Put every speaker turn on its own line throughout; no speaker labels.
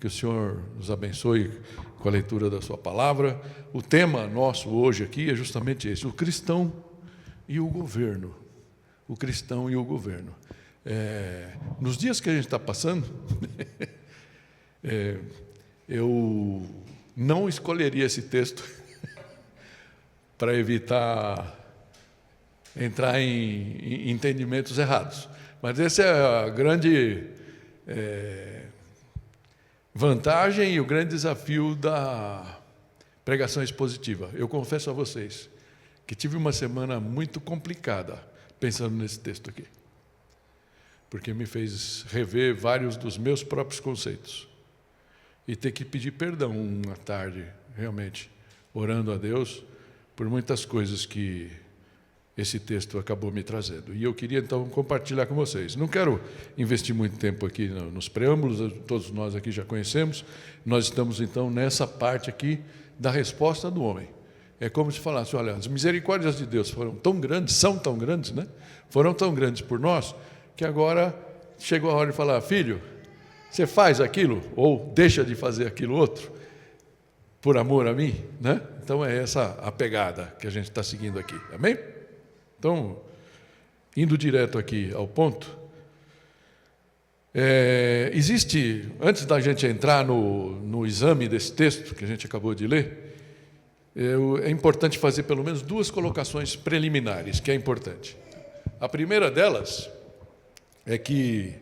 Que o Senhor nos abençoe com a leitura da sua palavra. O tema nosso hoje aqui é justamente esse: o cristão e o governo. O cristão e o governo. Nos dias que a gente está passando, eu não escolheria esse texto para evitar entrar em entendimentos errados. Mas essa é a grande vantagem e o grande desafio da pregação expositiva. Eu confesso a vocês que tive uma semana muito complicada pensando nesse texto aqui, porque me fez rever vários dos meus próprios conceitos e ter que pedir perdão uma tarde, realmente, orando a Deus por muitas coisas que esse texto acabou me trazendo. E eu queria, então, compartilhar com vocês. Não quero investir muito tempo aqui nos preâmbulos, todos nós aqui já conhecemos. Nós estamos, então, nessa parte aqui da resposta do homem. É como se falasse: olha, as misericórdias de Deus foram tão grandes, são tão grandes, né? Foram tão grandes por nós, que agora chegou a hora de falar: filho, você faz aquilo, ou deixa de fazer aquilo outro, por amor a mim, né? Então, é essa a pegada que a gente está seguindo aqui, amém? Então, indo direto aqui ao ponto, existe, antes da gente entrar no exame desse texto que a gente acabou de ler, é importante fazer pelo menos duas colocações preliminares, que é importante. A primeira delas é que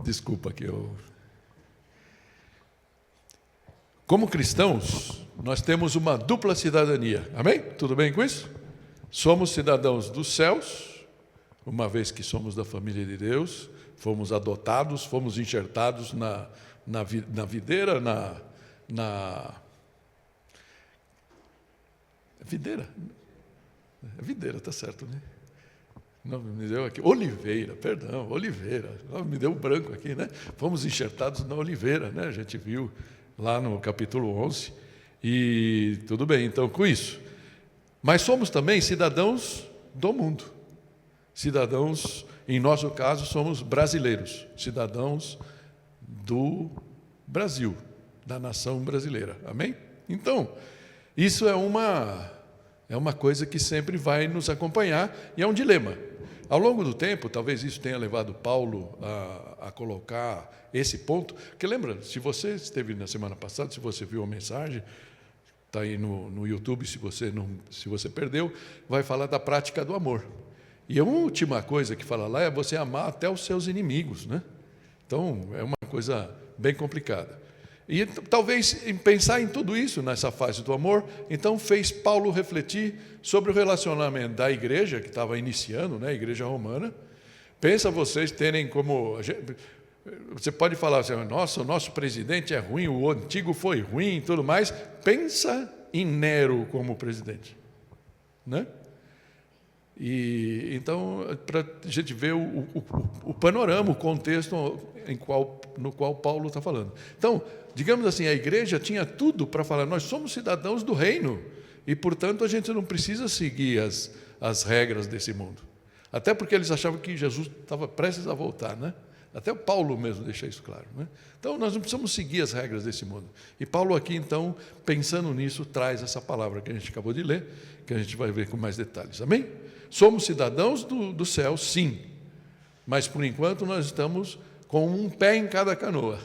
desculpa que eu... Como cristãos, nós temos uma dupla cidadania, amém? Tudo bem com isso? Somos cidadãos dos céus, uma vez que somos da família de Deus, fomos adotados, fomos enxertados na videira, videira? É videira, está certo, né? Não, me deu aqui, oliveira, perdão, oliveira, me deu branco aqui, né? Fomos enxertados na oliveira, né? A gente viu lá no capítulo 11, e tudo bem, então, com isso. Mas somos também cidadãos do mundo. Cidadãos, em nosso caso, somos brasileiros, cidadãos do Brasil, da nação brasileira, amém? Então, isso é uma coisa que sempre vai nos acompanhar, e é um dilema. Ao longo do tempo, talvez isso tenha levado Paulo a colocar esse ponto, porque lembra, se você esteve na semana passada, se você viu a mensagem, está aí no YouTube, se você perdeu, vai falar da prática do amor. E a última coisa que fala lá é você amar até os seus inimigos, né? Então, é uma coisa bem complicada. E talvez em pensar em tudo isso nessa fase do amor, então fez Paulo refletir sobre o relacionamento da igreja, que estava iniciando, né, a igreja romana. Pensa vocês terem como... Você pode falar assim: nossa, o nosso presidente é ruim, o antigo foi ruim e tudo mais. Pensa em Nero como presidente, né? E então, para a gente ver o panorama, o contexto no qual Paulo está falando. Então, digamos assim, a igreja tinha tudo para falar: nós somos cidadãos do reino e, portanto, a gente não precisa seguir as regras desse mundo. Até porque eles achavam que Jesus estava prestes a voltar, né? Até o Paulo mesmo deixa isso claro, né? Então, nós não precisamos seguir as regras desse mundo. E Paulo aqui, então, pensando nisso, traz essa palavra que a gente acabou de ler, que a gente vai ver com mais detalhes, amém? Somos cidadãos do céu, sim, mas, por enquanto, nós estamos com um pé em cada canoa.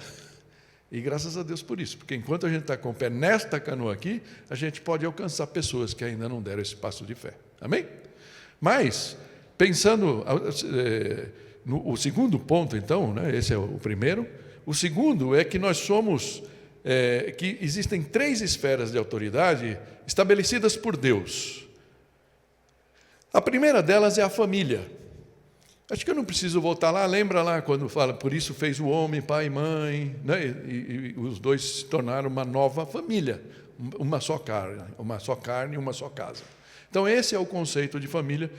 E graças a Deus por isso, porque enquanto a gente está com o pé nesta canoa aqui, a gente pode alcançar pessoas que ainda não deram esse passo de fé, amém? Mas, pensando... o segundo ponto, então, né, esse é o primeiro. O segundo é que nós somos, que existem 3 esferas de autoridade estabelecidas por Deus. A primeira delas é a família. Acho que eu não preciso voltar lá, lembra lá quando fala: por isso fez o homem, pai e mãe, né? E os dois se tornaram uma nova família, uma só carne, e uma só casa. Então esse é o conceito de família,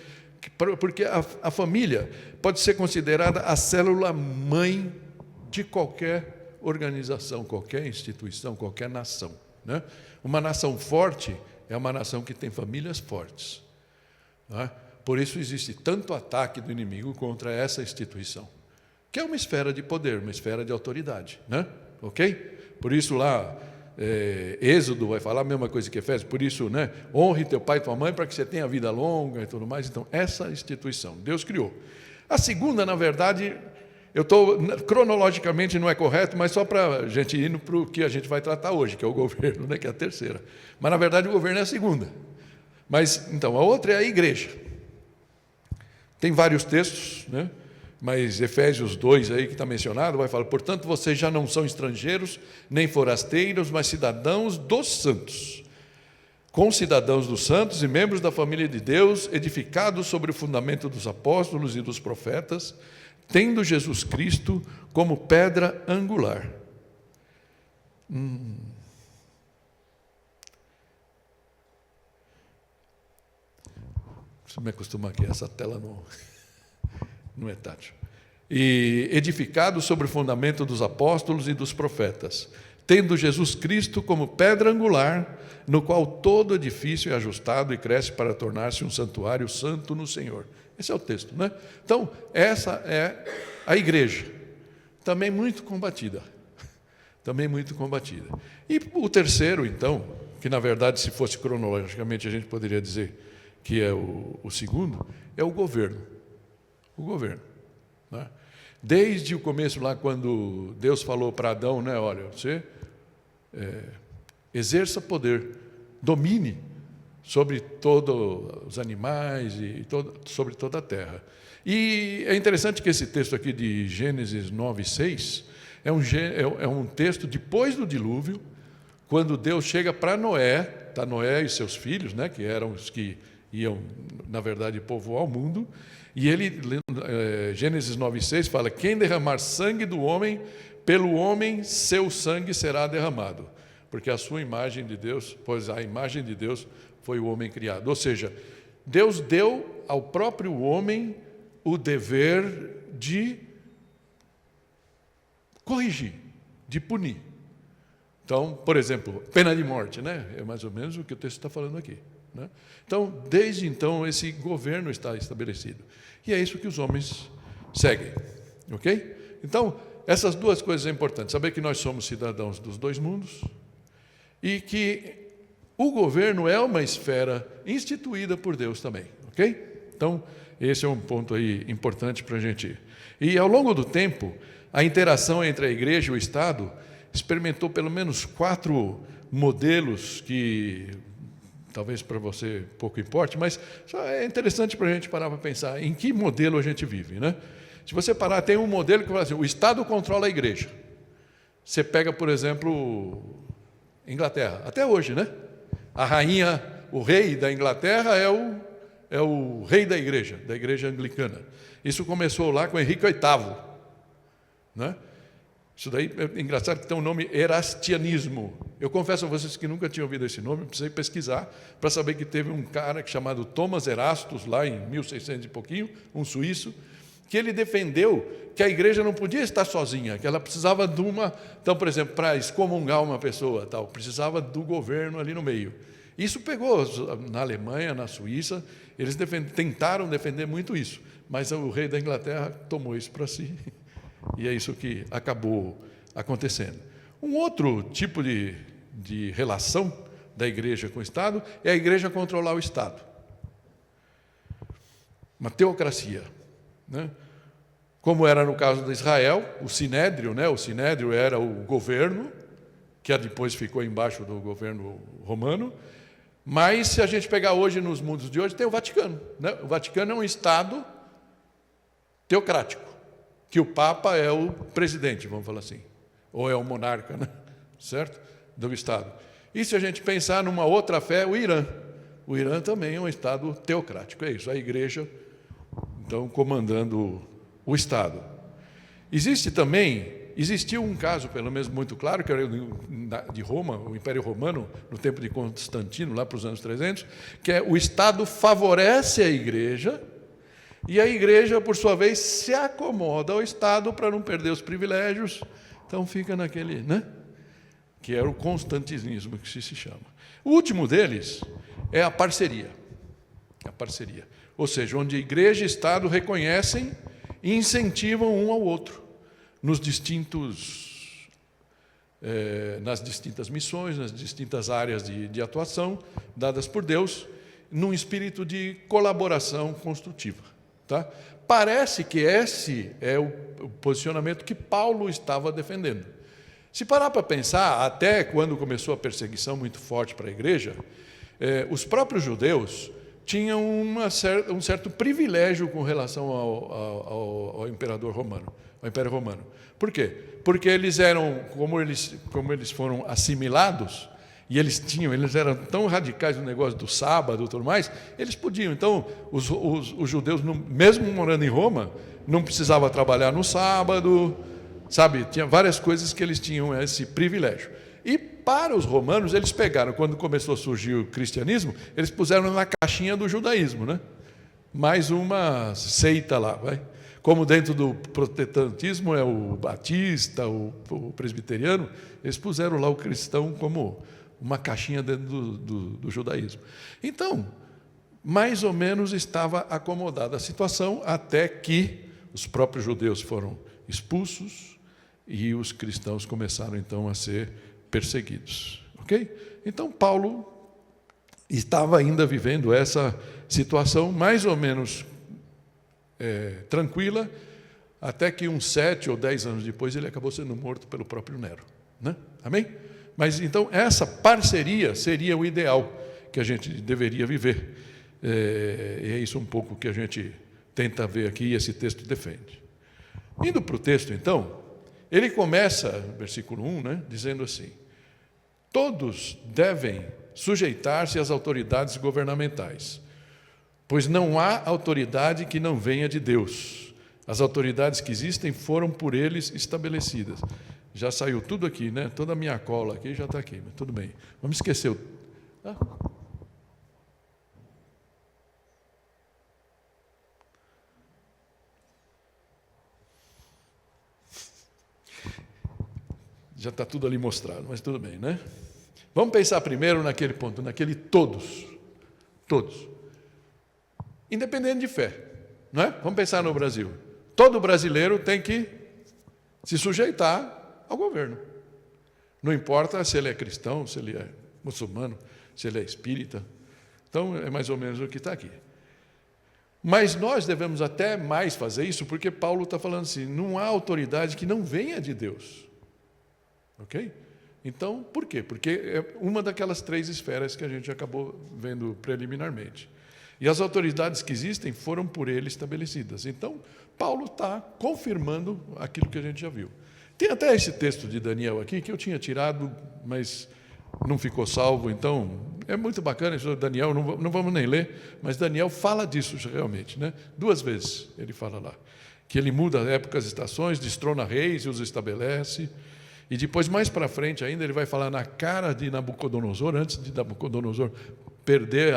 porque a família pode ser considerada a célula-mãe de qualquer organização, qualquer instituição, qualquer nação, né? Uma nação forte é uma nação que tem famílias fortes. não é? Por isso existe tanto ataque do inimigo contra essa instituição, que é uma esfera de poder, uma esfera de autoridade, né? Ok? Por isso lá, Êxodo vai falar a mesma coisa que Efésios, por isso, né? Honre teu pai e tua mãe para que você tenha vida longa e tudo mais. Então, essa instituição, Deus criou. A segunda, na verdade, cronologicamente não é correto, mas só para a gente ir para o que a gente vai tratar hoje, que é o governo, né? Que é a terceira. Mas, na verdade, o governo é a segunda. Mas, então, a outra é a igreja. Tem vários textos, né? Mas Efésios 2 aí que está mencionado, vai falar: portanto, vocês já não são estrangeiros, nem forasteiros, mas cidadãos dos santos, concidadãos dos santos e membros da família de Deus, edificados sobre o fundamento dos apóstolos e dos profetas, tendo Jesus Cristo como pedra angular. Preciso me acostumar aqui, essa tela não é tátil. E edificado sobre o fundamento dos apóstolos e dos profetas, tendo Jesus Cristo como pedra angular, no qual todo edifício é ajustado e cresce para tornar-se um santuário santo no Senhor. Esse é o texto, né? Então, essa é a igreja, também muito combatida. Também muito combatida. E o terceiro, então, que na verdade, se fosse cronologicamente, a gente poderia dizer que é o segundo, é o governo. O governo, né? Desde o começo lá, quando Deus falou para Adão, né, olha, você exerça poder, domine sobre todos os animais e sobre toda a terra. E é interessante que esse texto aqui de Gênesis 9:6 é um texto depois do dilúvio, quando Deus chega para Noé, tá Noé e seus filhos, né, que eram os que iam, na verdade, povoar o mundo. E ele, Gênesis 9:6 fala: quem derramar sangue do homem, pelo homem seu sangue será derramado, porque a sua imagem de Deus, pois a imagem de Deus foi o homem criado. Ou seja, Deus deu ao próprio homem o dever de corrigir, de punir. Então, por exemplo, pena de morte, né? É mais ou menos o que o texto está falando aqui, né? Então, desde então, esse governo está estabelecido. E é isso que os homens seguem, ok? Então, essas duas coisas é importante. Saber que nós somos cidadãos dos dois mundos e que o governo é uma esfera instituída por Deus também, ok? Então, esse é um ponto aí importante para a gente ir. E, ao longo do tempo, a interação entre a igreja e o Estado experimentou pelo menos 4 modelos que talvez para você pouco importe, mas só é interessante para a gente parar para pensar em que modelo a gente vive, né? Se você parar, tem um modelo que fala assim: o Estado controla a igreja. Você pega, por exemplo, Inglaterra, até hoje, né? A rainha, o rei da Inglaterra é o rei da igreja anglicana. Isso começou lá com Henrique VIII, né? Isso daí é engraçado que tem um nome erastianismo. Eu confesso a vocês que nunca tinha ouvido esse nome, precisei pesquisar para saber que teve um cara chamado Thomas Erastus, lá em 1600 e pouquinho, um suíço, que ele defendeu que a igreja não podia estar sozinha, que ela precisava de uma... Então, por exemplo, para excomungar uma pessoa, precisava do governo ali no meio. Isso pegou na Alemanha, na Suíça, eles tentaram defender muito isso, mas o rei da Inglaterra tomou isso para si. E é isso que acabou acontecendo. Um outro tipo de relação da igreja com o Estado é a igreja controlar o Estado. Uma teocracia, né? Como era no caso de Israel, o Sinédrio, né? O Sinédrio era o governo, que depois ficou embaixo do governo romano. Mas, se a gente pegar hoje, nos mundos de hoje, tem o Vaticano, né? O Vaticano é um Estado teocrático, que o Papa é o presidente, vamos falar assim, ou é o monarca, né? Certo? Do Estado. E se a gente pensar numa outra fé, o Irã também é um Estado teocrático, é isso, a igreja, então, comandando o Estado. Existiu um caso, pelo menos muito claro, que era de Roma, o Império Romano, no tempo de Constantino, lá para os anos 300, que é o Estado favorece a igreja, e a igreja, por sua vez, se acomoda ao Estado para não perder os privilégios. Então fica naquele, né? Que era o constantinismo que se chama. O último deles é a parceria. A parceria. Ou seja, onde igreja e Estado reconhecem e incentivam um ao outro nas distintas missões, nas distintas áreas de atuação dadas por Deus, num espírito de colaboração construtiva. Tá? Parece que esse é o posicionamento que Paulo estava defendendo. Se parar para pensar, até quando começou a perseguição muito forte para a igreja, os próprios judeus tinham um certo privilégio com relação ao imperador romano, ao Império Romano. Por quê? Porque eles eram, como eles foram assimilados, e eles eram tão radicais no negócio do sábado e tudo mais, eles podiam. Então, os judeus, mesmo morando em Roma, não precisavam trabalhar no sábado, sabe? Tinha várias coisas que eles tinham esse privilégio. E para os romanos, eles pegaram, quando começou a surgir o cristianismo, eles puseram na caixinha do judaísmo, né? Mais uma seita lá, vai. Como dentro do protestantismo é o batista, o presbiteriano, eles puseram lá o cristão como uma caixinha dentro do judaísmo. Então, mais ou menos estava acomodada a situação, até que os próprios judeus foram expulsos e os cristãos começaram então a ser perseguidos. Ok? Então, Paulo estava ainda vivendo essa situação mais ou menos tranquila, até que uns 7 ou 10 anos depois ele acabou sendo morto pelo próprio Nero. Né? Amém? Mas então essa parceria seria o ideal que a gente deveria viver. É isso um pouco que a gente tenta ver aqui e esse texto defende. Indo para o texto, então, ele começa, versículo 1, né, dizendo assim: todos devem sujeitar-se às autoridades governamentais, pois não há autoridade que não venha de Deus. As autoridades que existem foram por eles estabelecidas. Já saiu tudo aqui, né? Toda a minha cola aqui já está aqui, mas tudo bem. Vamos esquecer Já está tudo ali mostrado, mas tudo bem, né? Vamos pensar primeiro naquele ponto, naquele todos. Todos. Independente de fé, não é? Vamos pensar no Brasil. Todo brasileiro tem que se sujeitar ao governo. Não importa se ele é cristão, se ele é muçulmano, se ele é espírita. Então, é mais ou menos o que está aqui. Mas nós devemos até mais fazer isso, porque Paulo está falando assim, não há autoridade que não venha de Deus. Ok? Então, por quê? Porque é uma daquelas 3 esferas que a gente acabou vendo preliminarmente. E as autoridades que existem foram por ele estabelecidas. Então, Paulo está confirmando aquilo que a gente já viu. Tem até esse texto de Daniel aqui, que eu tinha tirado, mas não ficou salvo. Então, é muito bacana isso de Daniel, não vamos nem ler, mas Daniel fala disso realmente, né? 2 vezes ele fala lá. Que ele muda épocas e estações, destrona reis e os estabelece. E depois, mais para frente ainda, ele vai falar na cara de Nabucodonosor, antes de Nabucodonosor perder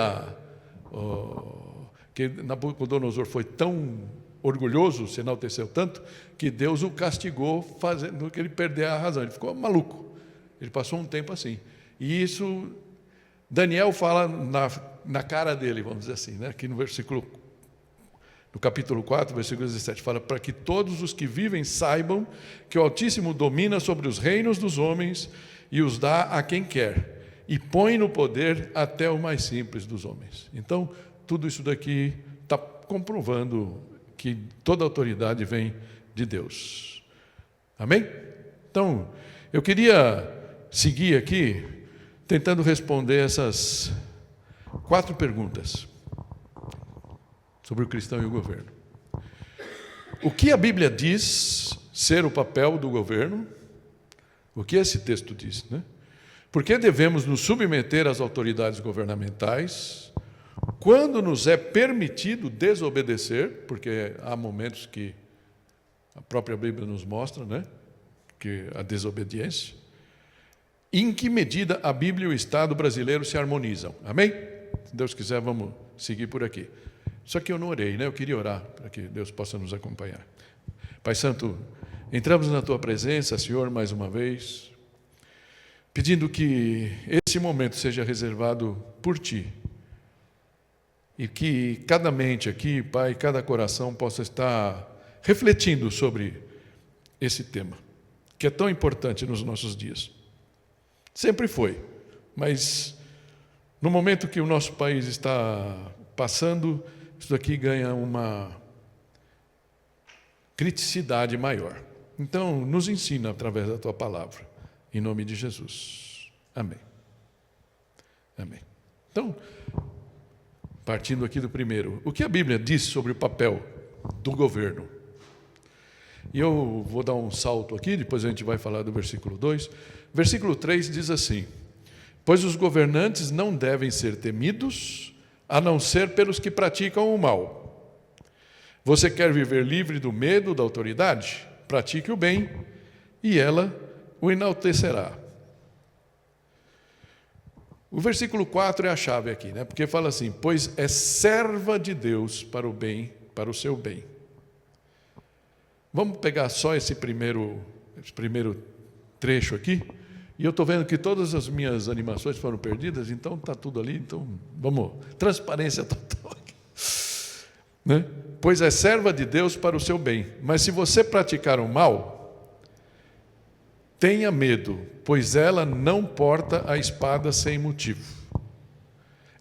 que Nabucodonosor foi tão orgulhoso, se enalteceu tanto, que Deus o castigou fazendo que ele perder a razão. Ele ficou maluco. Ele passou um tempo assim. E isso, Daniel fala na cara dele, vamos dizer assim, né? Aqui no capítulo 4, versículo 17, fala: para que todos os que vivem saibam que o Altíssimo domina sobre os reinos dos homens e os dá a quem quer, e põe no poder até o mais simples dos homens. Então, tudo isso daqui está comprovando que toda autoridade vem de Deus. Amém? Então, eu queria seguir aqui, tentando responder essas 4 perguntas sobre o cristão e o governo. O que a Bíblia diz ser o papel do governo? O que esse texto diz, né? Por que devemos nos submeter às autoridades governamentais? Quando nos é permitido desobedecer, porque há momentos que a própria Bíblia nos mostra, né, que a desobediência. Em que medida a Bíblia e o Estado brasileiro se harmonizam? Amém? Se Deus quiser, vamos seguir por aqui. Só que eu não orei, né? Eu queria orar para que Deus possa nos acompanhar. Pai Santo, entramos na Tua presença, Senhor, mais uma vez, pedindo que esse momento seja reservado por Ti, e que cada mente aqui, Pai, cada coração possa estar refletindo sobre esse tema, que é tão importante nos nossos dias. Sempre foi, mas no momento que o nosso país está passando, isso aqui ganha uma criticidade maior. Então, nos ensina através da Tua palavra, em nome de Jesus. Amém. Amém. Então, partindo aqui do primeiro, o que a Bíblia diz sobre o papel do governo? E eu vou dar um salto aqui, depois a gente vai falar do versículo 2. Versículo 3 diz assim: pois os governantes não devem ser temidos, a não ser pelos que praticam o mal. Você quer viver livre do medo da autoridade? Pratique o bem, e ela o enaltecerá. O versículo 4 é a chave aqui, né? Porque fala assim: pois é serva de Deus para o bem, para o seu bem. Vamos pegar só esse primeiro trecho aqui. E eu estou vendo que todas as minhas animações foram perdidas, então está tudo ali. Então, vamos, transparência total aqui. Né? Pois é serva de Deus para o seu bem. Mas se você praticar o mal, tenha medo, pois ela não porta a espada sem motivo.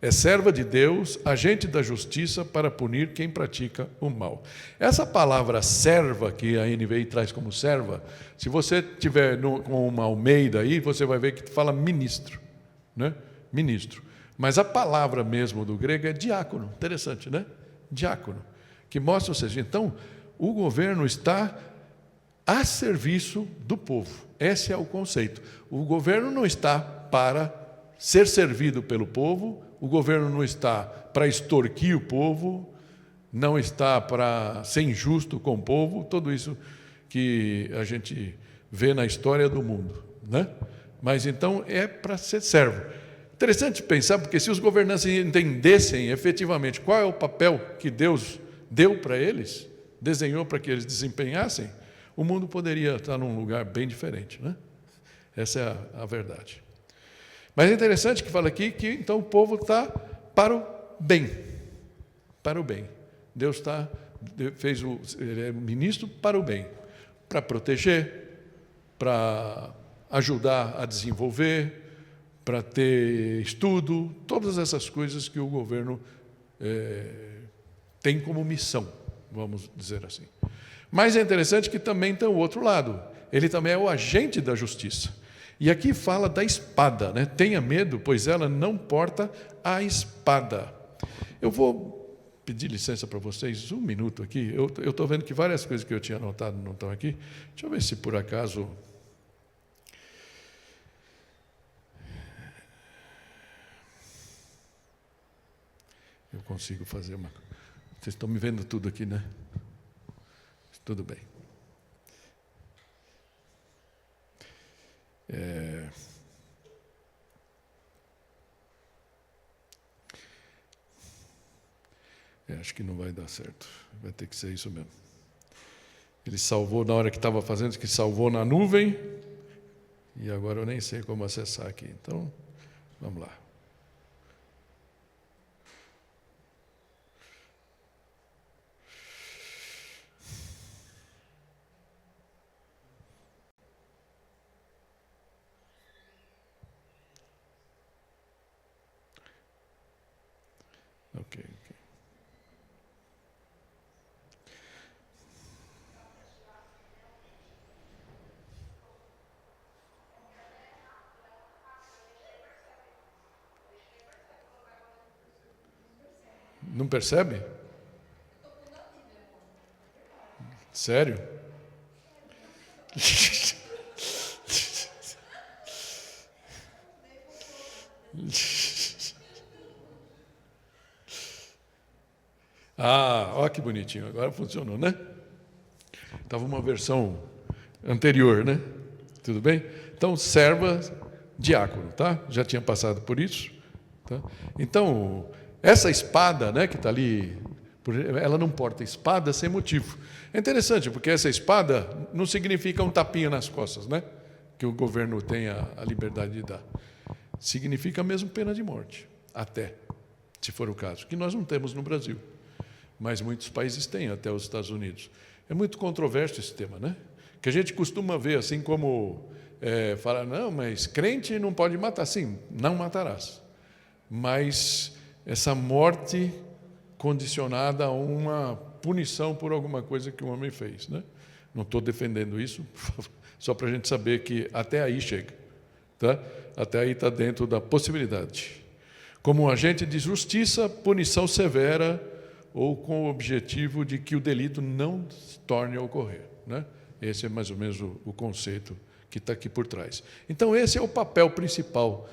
É serva de Deus, agente da justiça para punir quem pratica o mal. Essa palavra serva, que a NVI traz como serva, se você tiver com uma Almeida aí, você vai ver que fala ministro, né? Ministro. Mas a palavra mesmo do grego é diácono. Interessante, né? Diácono. Que mostra, ou seja, então, o governo está a serviço do povo. Esse é o conceito. O governo não está para ser servido pelo povo, o governo não está para extorquir o povo, não está para ser injusto com o povo, tudo isso que a gente vê na história do mundo, né? Mas então é para ser servo. Interessante pensar, porque se os governantes entendessem efetivamente qual é o papel que Deus deu para eles, desenhou para que eles desempenhassem, o mundo poderia estar num lugar bem diferente, né? Essa é a verdade. Mas é interessante que fala aqui que então o povo está para o bem. Para o bem. Deus ele é ministro para o bem. Para proteger, para ajudar a desenvolver, para ter estudo, todas essas coisas que o governo tem como missão, vamos dizer assim. Mas é interessante que também tem o outro lado. Ele também é o agente da justiça. E aqui fala da espada, né? Tenha medo, pois ela não porta a espada. Eu vou pedir licença para vocês um minuto aqui. Eu estou vendo que várias coisas que eu tinha anotado não estão aqui. Deixa eu ver se por acaso... eu consigo fazer uma... Vocês estão me vendo tudo aqui, né? Tudo bem. Acho que não vai dar certo. Vai ter que ser isso mesmo. Ele salvou na hora que estava fazendo, que salvou na nuvem, e agora eu nem sei como acessar aqui. Então, vamos lá. Ok. Não percebe? Sério? Olha que bonitinho, agora funcionou, né? Estava uma versão anterior, né? Tudo bem? Então, serva, diácono, tá? Já tinha passado por isso. Tá? Então, essa espada, né, que está ali, ela não porta espada sem motivo. É interessante, porque essa espada não significa um tapinha nas costas, né? Que o governo tem a liberdade de dar. Significa mesmo pena de morte, até. se for o caso, que nós não temos no Brasil, mas muitos países têm, até os Estados Unidos. É muito controverso esse tema, né? Que a gente costuma ver assim como falar, não, mas crente não pode matar. Sim, não matarás. Mas essa morte condicionada a uma punição por alguma coisa que o homem fez, né? Não estou defendendo isso, só para a gente saber que até aí chega, tá? Até aí está dentro da possibilidade. Como um agente de justiça, punição severa ou com o objetivo de que o delito não se torne a ocorrer, né? Esse é mais ou menos o conceito que está aqui por trás. Então, esse é o papel principal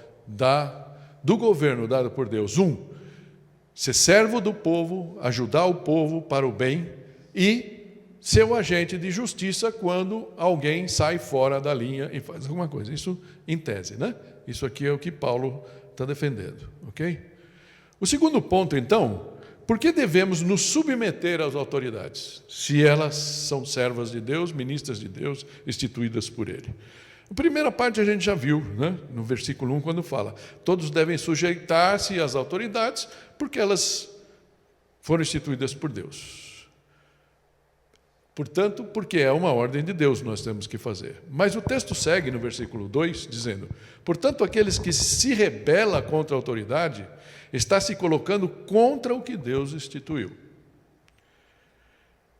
do governo dado por Deus. Ser servo do povo, ajudar o povo para o bem e ser o agente de justiça quando alguém sai fora da linha e faz alguma coisa. Isso em tese, né? Isso aqui é o que Paulo está defendendo, ok? O segundo ponto, então, por que devemos nos submeter às autoridades, se elas são servas de Deus, ministras de Deus, instituídas por Ele? A primeira parte a gente já viu, né? No versículo 1, quando fala, todos devem sujeitar-se às autoridades, porque elas foram instituídas por Deus. Portanto, porque é uma ordem de Deus nós temos que fazer. Mas o texto segue no versículo 2, dizendo, portanto, aqueles que se rebelam contra a autoridade, está se colocando contra o que Deus instituiu.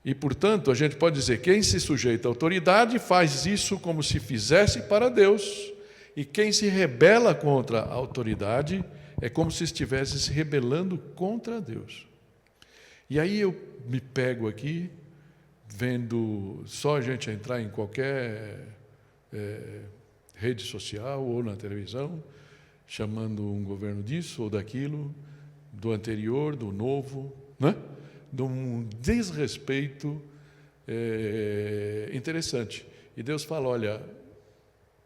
E, portanto, a gente pode dizer, quem se sujeita à autoridade faz isso como se fizesse para Deus, e quem se rebela contra a autoridade é como se estivesse se rebelando contra Deus. E aí eu me pego aqui, vendo só a gente entrar em qualquer rede social ou na televisão, chamando um governo disso ou daquilo, do anterior, do novo, né? De um desrespeito interessante. E Deus fala, olha,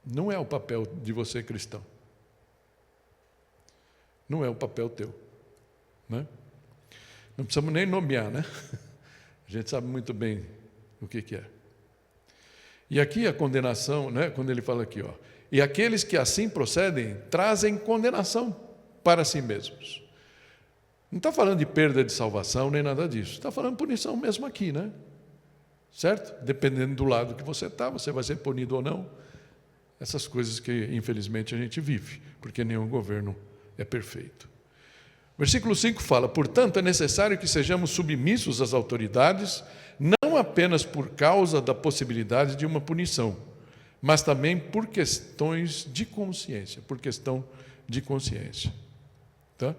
não é o papel de você cristão. Não é o papel teu, né? Não precisamos nem nomear, né? A gente sabe muito bem o que é. E aqui a condenação, né? Quando ele fala aqui, ó, e aqueles que assim procedem trazem condenação para si mesmos. Não está falando de perda de salvação nem nada disso. Está falando de punição mesmo aqui, né? Certo? Dependendo do lado que você está, você vai ser punido ou não. Essas coisas que, infelizmente, a gente vive, porque nenhum governo é perfeito. Versículo 5 fala, portanto, é necessário que sejamos submissos às autoridades, não apenas por causa da possibilidade de uma punição, mas também por questões de consciência, por questão de consciência. Tá?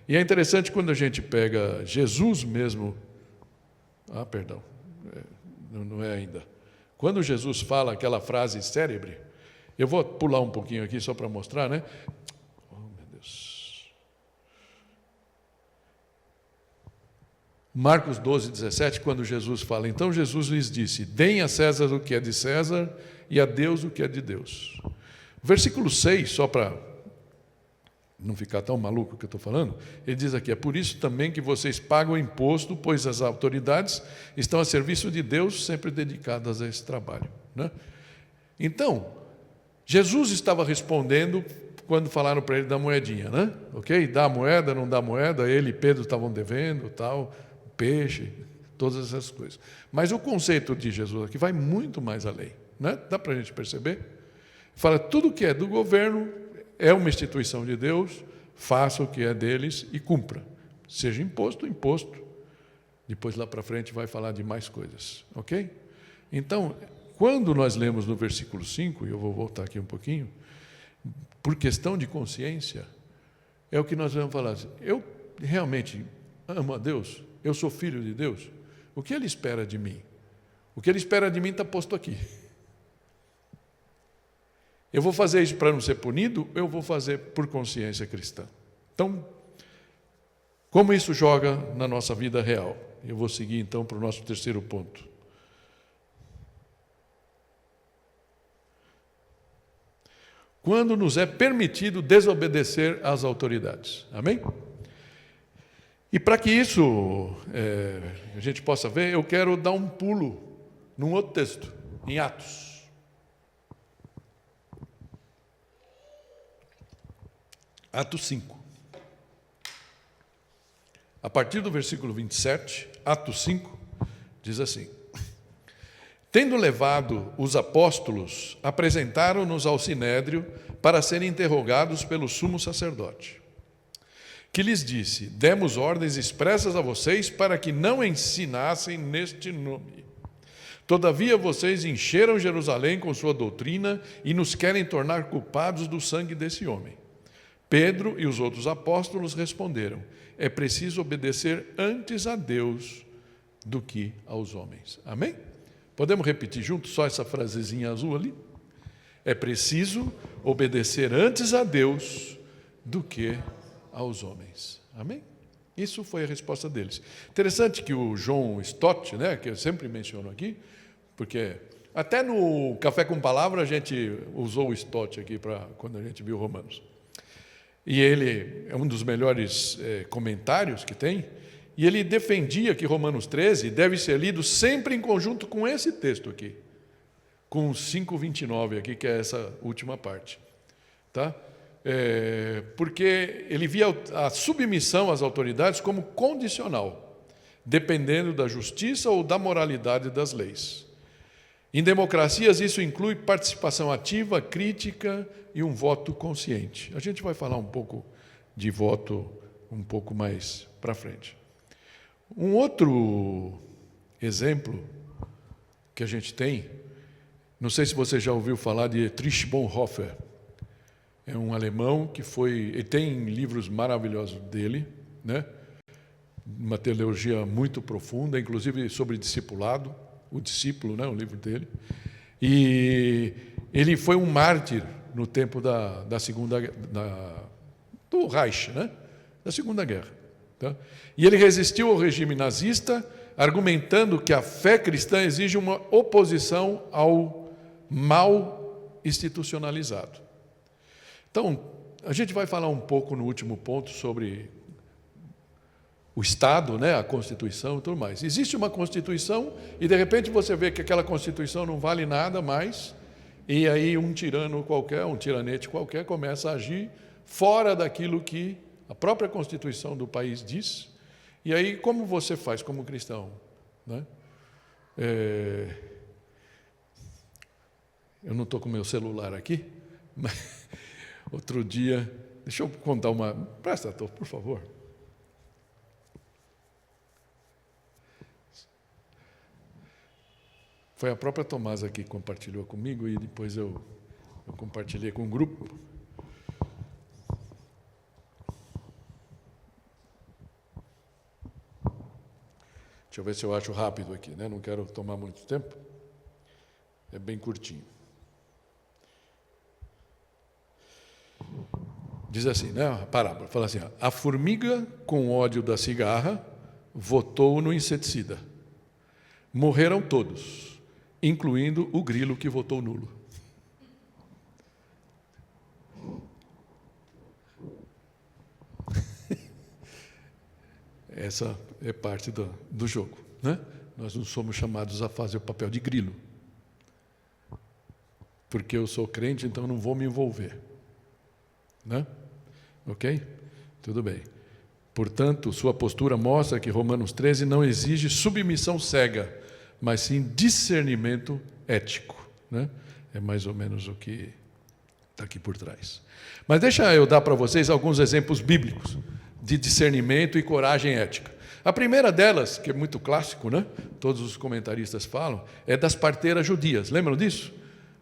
E é interessante quando a gente pega Jesus mesmo, não é ainda. Quando Jesus fala aquela frase célebre, eu vou pular um pouquinho aqui só para mostrar, né? Oh, meu Deus. Marcos 12, 17, quando Jesus fala, então Jesus lhes disse, deem a César o que é de César e a Deus o que é de Deus. Versículo 6, só para não ficar tão maluco que eu estou falando, ele diz aqui, é por isso também que vocês pagam imposto, pois as autoridades estão a serviço de Deus, sempre dedicadas a esse trabalho, né? Então, Jesus estava respondendo quando falaram para ele da moedinha, né? Ok? Dá a moeda, não dá a moeda, ele e Pedro estavam devendo, tal, peixe, todas essas coisas. Mas o conceito de Jesus aqui vai muito mais além, né? Dá para a gente perceber? Fala, tudo que é do governo é uma instituição de Deus, faça o que é deles e cumpra. Seja imposto, imposto. Depois lá para frente vai falar de mais coisas, ok? Então, quando nós lemos no versículo 5, e eu vou voltar aqui um pouquinho, por questão de consciência, é o que nós vamos falar. Eu realmente amo a Deus? Eu sou filho de Deus? O que Ele espera de mim? O que Ele espera de mim está posto aqui. Eu vou fazer isso para não ser punido, eu vou fazer por consciência cristã. Então, como isso joga na nossa vida real? Eu vou seguir então para o nosso terceiro ponto. Quando nos é permitido desobedecer às autoridades. Amém? E para que isso a gente possa ver, eu quero dar um pulo num outro texto, em Atos. Atos 5. a partir do versículo 27, Atos 5, diz assim: tendo levado os apóstolos, apresentaram-nos ao sinédrio para serem interrogados pelo sumo sacerdote, que lhes disse: demos ordens expressas a vocês para que não ensinassem neste nome. Todavia vocês encheram Jerusalém com sua doutrina e nos querem tornar culpados do sangue desse homem. Pedro e os outros apóstolos responderam: é preciso obedecer antes a Deus do que aos homens. Amém? Podemos repetir juntos só essa frasezinha azul ali? É preciso obedecer antes a Deus do que aos homens. Amém? Isso foi a resposta deles. Interessante que o John Stott, né, que eu sempre menciono aqui, porque até no Café com Palavra a gente usou o Stott aqui quando a gente viu Romanos. E ele é um dos melhores comentários que tem, e ele defendia que Romanos 13 deve ser lido sempre em conjunto com esse texto aqui, com 5:29 aqui, que é essa última parte. Tá? Porque ele via a submissão às autoridades como condicional, dependendo da justiça ou da moralidade das leis. Em democracias, isso inclui participação ativa, crítica e um voto consciente. A gente vai falar um pouco de voto um pouco mais para frente. Um outro exemplo que a gente tem, não sei se você já ouviu falar de Dietrich Bonhoeffer. É um alemão que ele tem livros maravilhosos dele, né? Uma teologia muito profunda, inclusive sobre discipulado, o discípulo, né? O livro dele. E ele foi um mártir no tempo do Reich, né? Da Segunda Guerra. Tá? E ele resistiu ao regime nazista, argumentando que a fé cristã exige uma oposição ao mal institucionalizado. Então, a gente vai falar um pouco no último ponto sobre o Estado, né, a Constituição e tudo mais. Existe uma Constituição e, de repente, você vê que aquela Constituição não vale nada mais, e aí um tirano qualquer, um tiranete qualquer, começa a agir fora daquilo que a própria Constituição do país diz. E aí, como você faz como cristão? Né? Eu não estou com o meu celular aqui, mas outro dia, deixa eu contar uma... Presta atenção, por favor. Foi a própria Tomasa que compartilhou comigo e depois eu compartilhei com o grupo. Deixa eu ver se eu acho rápido aqui, né? Não quero tomar muito tempo. É bem curtinho. Diz assim, né? A parábola fala assim: a formiga com ódio da cigarra votou no inseticida. Morreram todos, incluindo o grilo que votou nulo. Essa é parte do jogo, né? Nós não somos chamados a fazer o papel de grilo. Porque eu sou crente, então não vou me envolver. Né? Ok? Tudo bem. Portanto, sua postura mostra que Romanos 13 não exige submissão cega, mas sim discernimento ético. Né? É mais ou menos o que está aqui por trás. Mas deixa eu dar para vocês alguns exemplos bíblicos de discernimento e coragem ética. A primeira delas, que é muito clássico, né? Todos os comentaristas falam, é das parteiras judias. Lembram disso?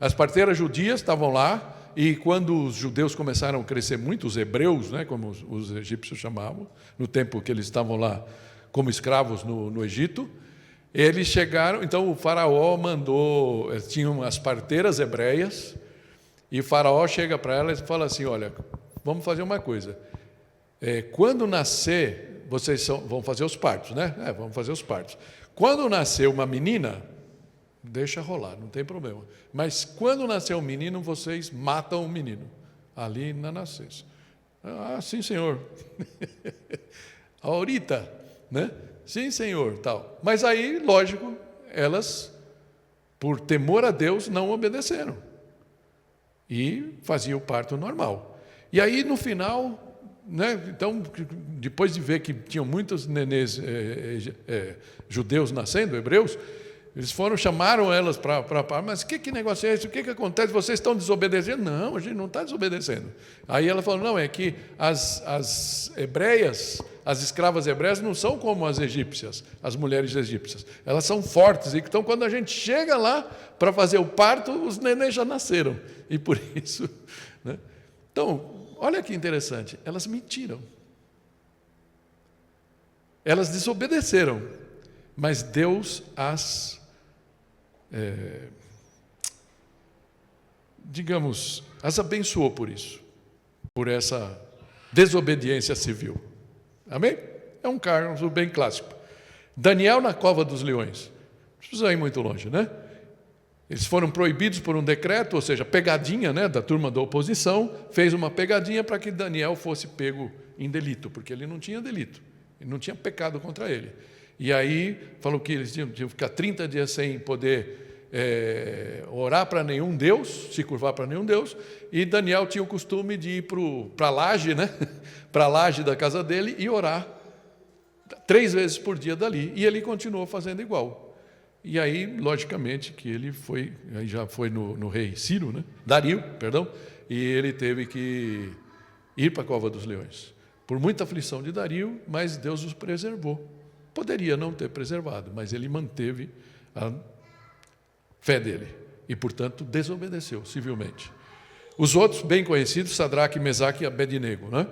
As parteiras judias estavam lá, e quando os judeus começaram a crescer muito, os hebreus, né, como os egípcios chamavam, no tempo que eles estavam lá como escravos no Egito, eles chegaram, então o faraó mandou, tinham as parteiras hebreias, e o faraó chega para elas e fala assim: olha, vamos fazer uma coisa, quando nascer, vocês vão fazer os partos, né? Vamos fazer os partos. Quando nascer uma menina, deixa rolar, não tem problema. Mas quando nascer um menino, vocês matam o menino, ali na nascença. Ah, sim, senhor. Ahorita, né? Sim, senhor, tal. Mas aí, lógico, elas, por temor a Deus, não obedeceram. E faziam o parto normal. E aí, no final, né? Então, depois de ver que tinham muitos nenês judeus nascendo, hebreus, eles chamaram elas para mas que negócio é esse? O que acontece? Vocês estão desobedecendo? Não, a gente não está desobedecendo. Aí ela falou, não, é que as hebreias, as escravas hebreias não são como as egípcias, as mulheres egípcias. Elas são fortes, então quando a gente chega lá para fazer o parto, os nenês já nasceram. E por isso... Né? Então, olha que interessante, elas mentiram. Elas desobedeceram, mas Deus as... as abençoou por isso, por essa desobediência civil. Amém? É um caso bem clássico. Daniel na cova dos leões. Não precisa ir muito longe, né? Eles foram proibidos por um decreto, ou seja, pegadinha, né, da turma da oposição, fez uma pegadinha para que Daniel fosse pego em delito, porque ele não tinha delito, ele não tinha pecado contra ele. E aí falou que eles tinham que ficar 30 dias sem poder orar para nenhum Deus, se curvar para nenhum Deus, e Daniel tinha o costume de ir para a laje, né? Para a laje da casa dele e orar 3 vezes por dia dali, e ele continuou fazendo igual. E aí, logicamente, que ele foi, aí já foi no rei Ciro, né? Dario, perdão, e ele teve que ir para a cova dos leões. Por muita aflição de Dario, mas Deus os preservou. Poderia não ter preservado, mas ele manteve a fé dele e, portanto, desobedeceu civilmente. Os outros, bem conhecidos, Sadraque, Mesaque e Abednego, né?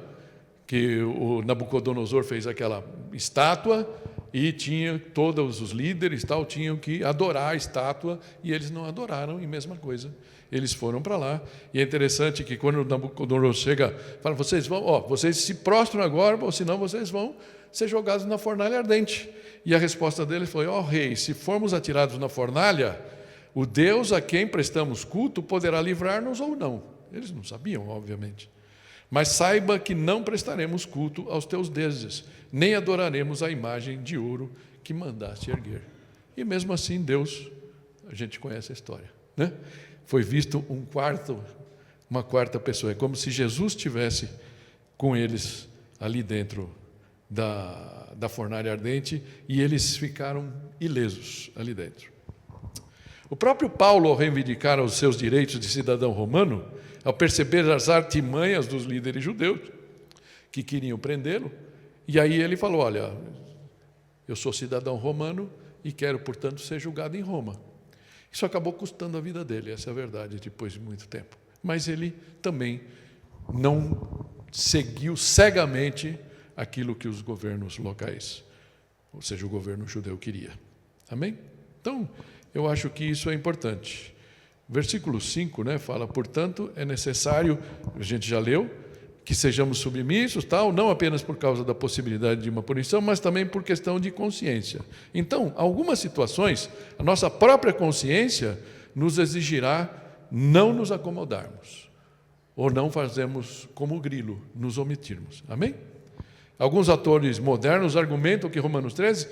Que o Nabucodonosor fez aquela estátua e tinha todos os líderes tal tinham que adorar a estátua e eles não adoraram, e mesma coisa. Eles foram para lá, e é interessante que quando o Nabucodonosor chega, fala, vocês se prostram agora, ou senão vocês vão ser jogados na fornalha ardente. E a resposta dele foi, rei, se formos atirados na fornalha, o Deus a quem prestamos culto poderá livrar-nos ou não. Eles não sabiam, obviamente. Mas saiba que não prestaremos culto aos teus deuses, nem adoraremos a imagem de ouro que mandaste erguer. E mesmo assim, Deus, a gente conhece a história, né? Foi visto uma quarta pessoa. É como se Jesus estivesse com eles ali dentro da fornalha ardente, e eles ficaram ilesos ali dentro. O próprio Paulo, ao reivindicar os seus direitos de cidadão romano, ao perceber as artimanhas dos líderes judeus que queriam prendê-lo, e aí ele falou, olha, eu sou cidadão romano e quero, portanto, ser julgado em Roma. Isso acabou custando a vida dele, essa é a verdade, depois de muito tempo. Mas ele também não seguiu cegamente aquilo que os governos locais, ou seja, o governo judeu queria. Amém? Então, eu acho que isso é importante. Versículo 5, né, fala, portanto, é necessário, a gente já leu, que sejamos submissos, não apenas por causa da possibilidade de uma punição, mas também por questão de consciência. Então, algumas situações, a nossa própria consciência nos exigirá não nos acomodarmos, ou não fazermos como o grilo, nos omitirmos. Amém? Alguns autores modernos argumentam que Romanos 13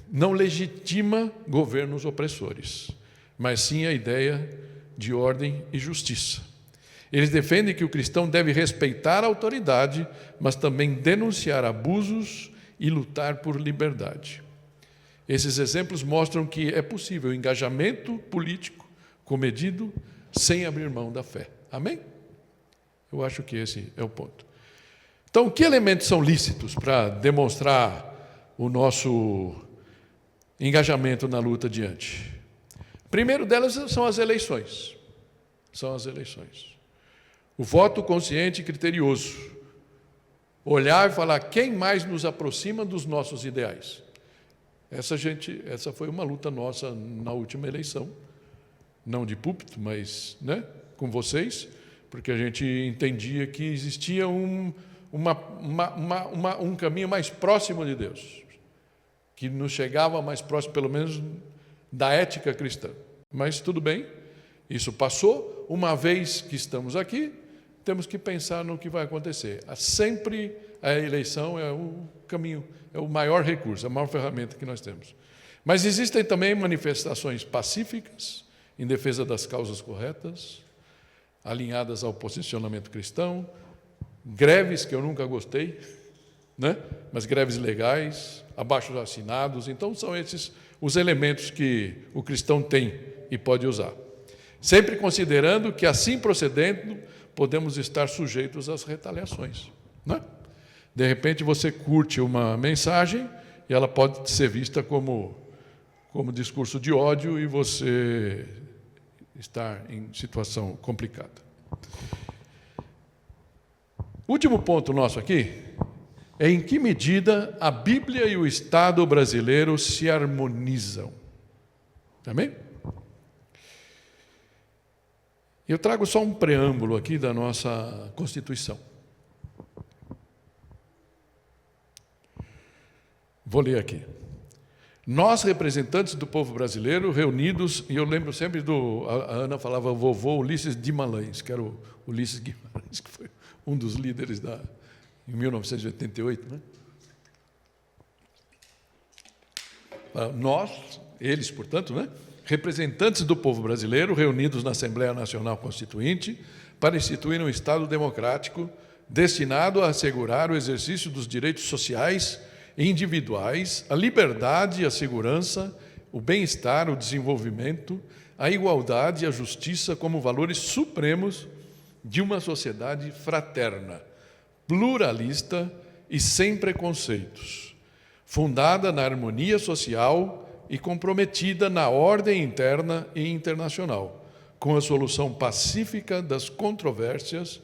não legitima governos opressores, mas sim a ideia de ordem e justiça. Eles defendem que o cristão deve respeitar a autoridade, mas também denunciar abusos e lutar por liberdade. Esses exemplos mostram que é possível engajamento político comedido sem abrir mão da fé. Amém? Eu acho que esse é o ponto. Então, que elementos são lícitos para demonstrar o nosso engajamento na luta adiante? Primeiro delas são as eleições. São as eleições. O voto consciente e criterioso. Olhar e falar quem mais nos aproxima dos nossos ideais. Essa foi uma luta nossa na última eleição. Não de púlpito, mas, né, com vocês, porque a gente entendia que existia um caminho mais próximo de Deus, que nos chegava mais próximo, pelo menos, da ética cristã. Mas tudo bem, isso passou. Uma vez que estamos aqui, temos que pensar no que vai acontecer. Sempre a eleição é o caminho, é o maior recurso, a maior ferramenta que nós temos. Mas existem também manifestações pacíficas, em defesa das causas corretas, alinhadas ao posicionamento cristão, greves que eu nunca gostei, né? Mas greves legais, abaixo-assinados. Então, são esses os elementos que o cristão tem e pode usar. Sempre considerando que, assim procedendo, podemos estar sujeitos às retaliações, né? De repente, você curte uma mensagem e ela pode ser vista como discurso de ódio e você estar em situação complicada. Último ponto nosso aqui é em que medida a Bíblia e o Estado brasileiro se harmonizam. Amém? Eu trago só um preâmbulo aqui da nossa Constituição. Vou ler aqui. Nós, representantes do povo brasileiro, reunidos, e eu lembro sempre a Ana falava vovô Ulisses Guimarães, que era o Ulisses Guimarães, que foi um dos líderes em 1988, né? Nós, eles, portanto, né? Representantes do povo brasileiro, reunidos na Assembleia Nacional Constituinte, para instituir um Estado democrático destinado a assegurar o exercício dos direitos sociais e individuais, a liberdade, a segurança, o bem-estar, o desenvolvimento, a igualdade e a justiça como valores supremos de uma sociedade fraterna, pluralista e sem preconceitos, fundada na harmonia social e comprometida na ordem interna e internacional, com a solução pacífica das controvérsias,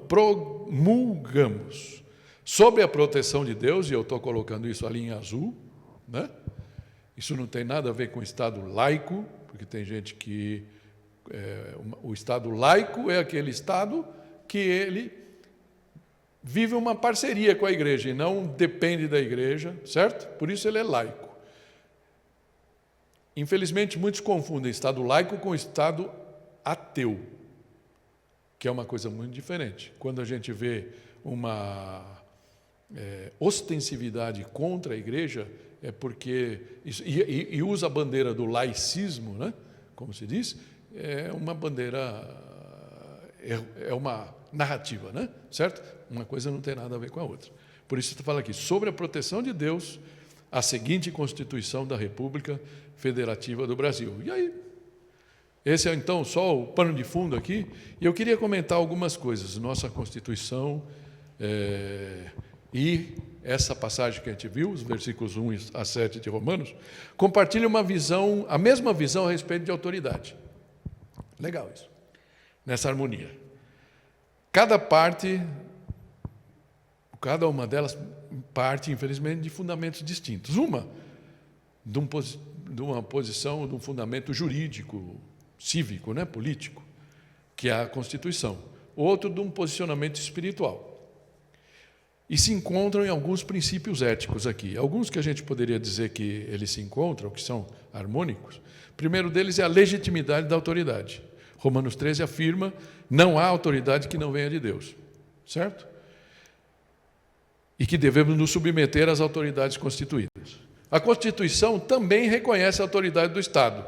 promulgamos, sob a proteção de Deus, e eu estou colocando isso ali em azul, né? Isso não tem nada a ver com o Estado laico, porque tem gente que... o Estado laico é aquele Estado que ele vive uma parceria com a igreja e não depende da igreja, certo? Por isso ele é laico. Infelizmente, muitos confundem Estado laico com Estado ateu, que é uma coisa muito diferente. Quando a gente vê uma ostensividade contra a igreja, é porque... E usa a bandeira do laicismo, né? Como se diz, é uma bandeira... É uma narrativa, né? Certo? Uma coisa não tem nada a ver com a outra. Por isso, você fala aqui, sobre a proteção de Deus, a seguinte Constituição da República Federativa do Brasil. E aí, esse é, então, só o pano de fundo aqui. E eu queria comentar algumas coisas. Nossa Constituição e essa passagem que a gente viu, os versículos 1 a 7 de Romanos, compartilham uma visão, a mesma visão a respeito de autoridade. Legal isso. Nessa harmonia. Cada uma delas parte, infelizmente, de fundamentos distintos. Uma, de uma posição, de um fundamento jurídico, cívico, né, político, que é a Constituição. Outro, de um posicionamento espiritual. E se encontram em alguns princípios éticos aqui. Alguns que a gente poderia dizer que eles se encontram, que são harmônicos. O primeiro deles é a legitimidade da autoridade. Romanos 13 afirma, não há autoridade que não venha de Deus. Certo? E que devemos nos submeter às autoridades constituídas. A Constituição também reconhece a autoridade do Estado,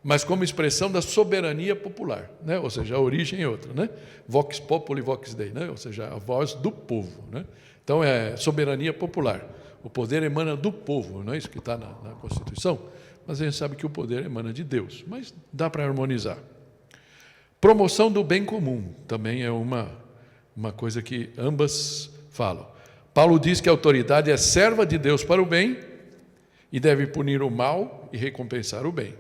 mas como expressão da soberania popular, né? Ou seja, a origem é outra, né? Vox populi, vox Dei, né? Ou seja, a voz do povo, né? Então, é soberania popular. O poder emana do povo, não é isso que está na Constituição? Mas a gente sabe que o poder emana de Deus, mas dá para harmonizar. Promoção do bem comum, também é uma coisa que ambas falam. Paulo diz que a autoridade é serva de Deus para o bem e deve punir o mal e recompensar o bem.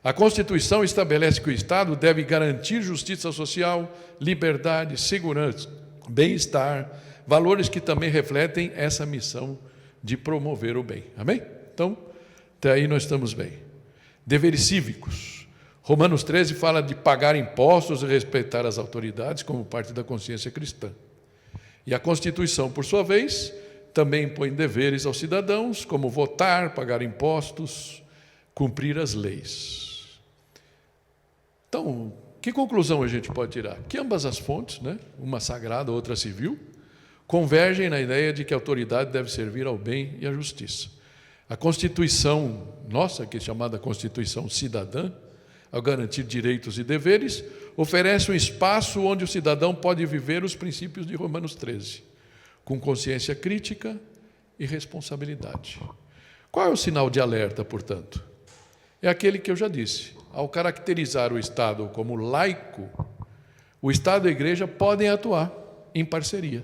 A Constituição estabelece que o Estado deve garantir justiça social, liberdade, segurança, bem-estar, valores que também refletem essa missão de promover o bem. Amém? Então, até aí nós estamos bem. Deveres cívicos. Romanos 13 fala de pagar impostos e respeitar as autoridades como parte da consciência cristã. E a Constituição, por sua vez, também impõe deveres aos cidadãos, como votar, pagar impostos, cumprir as leis. Então, que conclusão a gente pode tirar? Que ambas as fontes, né, uma sagrada, outra civil, convergem na ideia de que a autoridade deve servir ao bem e à justiça. A Constituição nossa, que é chamada Constituição Cidadã, ao garantir direitos e deveres, oferece um espaço onde o cidadão pode viver os princípios de Romanos 13, com consciência crítica e responsabilidade. Qual é o sinal de alerta, portanto? É aquele que eu já disse. Ao caracterizar o Estado como laico, o Estado e a Igreja podem atuar em parceria.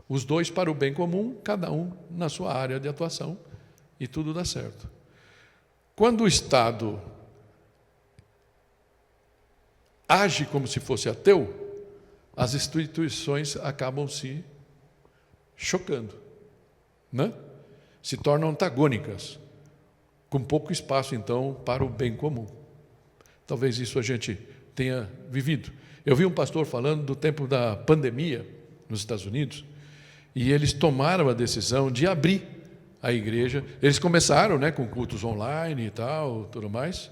Os dois para o bem comum, cada um na sua área de atuação, e tudo dá certo. Quando o Estado age como se fosse ateu, as instituições acabam se chocando, né? Se tornam antagônicas, com pouco espaço, então, para o bem comum. Talvez isso a gente tenha vivido. Eu vi um pastor falando do tempo da pandemia nos Estados Unidos, e eles tomaram a decisão de abrir a igreja. Eles começaram, né, com cultos online e tal, tudo mais.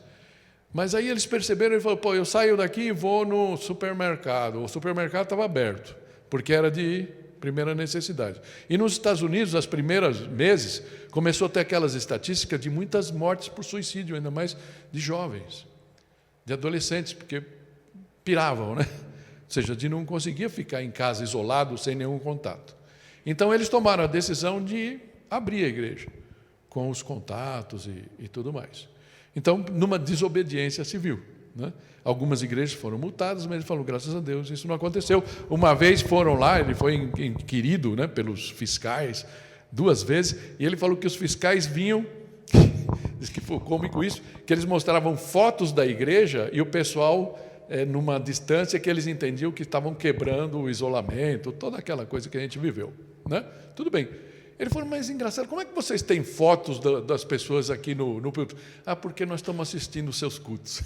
Mas aí eles perceberam, ele falou, pô, eu saio daqui e vou no supermercado. O supermercado estava aberto, porque era de primeira necessidade. E nos Estados Unidos, nos primeiros meses, começou a ter aquelas estatísticas de muitas mortes por suicídio, ainda mais de jovens, de adolescentes, porque piravam, né? Ou seja, de não conseguir ficar em casa isolado, sem nenhum contato. Então, eles tomaram a decisão de abrir a igreja, com os contatos e tudo mais. Então, numa desobediência civil, né? Algumas igrejas foram multadas, mas ele falou, graças a Deus, isso não aconteceu. Uma vez foram lá, ele foi inquirido, né, pelos fiscais, 2 vezes, e ele falou que os fiscais vinham, diz que foi cômico isso, que eles mostravam fotos da igreja e o pessoal, numa distância que eles entendiam que estavam quebrando o isolamento, toda aquela coisa que a gente viveu, né? Tudo bem. Ele falou, mas engraçado, como é que vocês têm fotos das pessoas aqui no culto? Ah, porque nós estamos assistindo os seus cultos.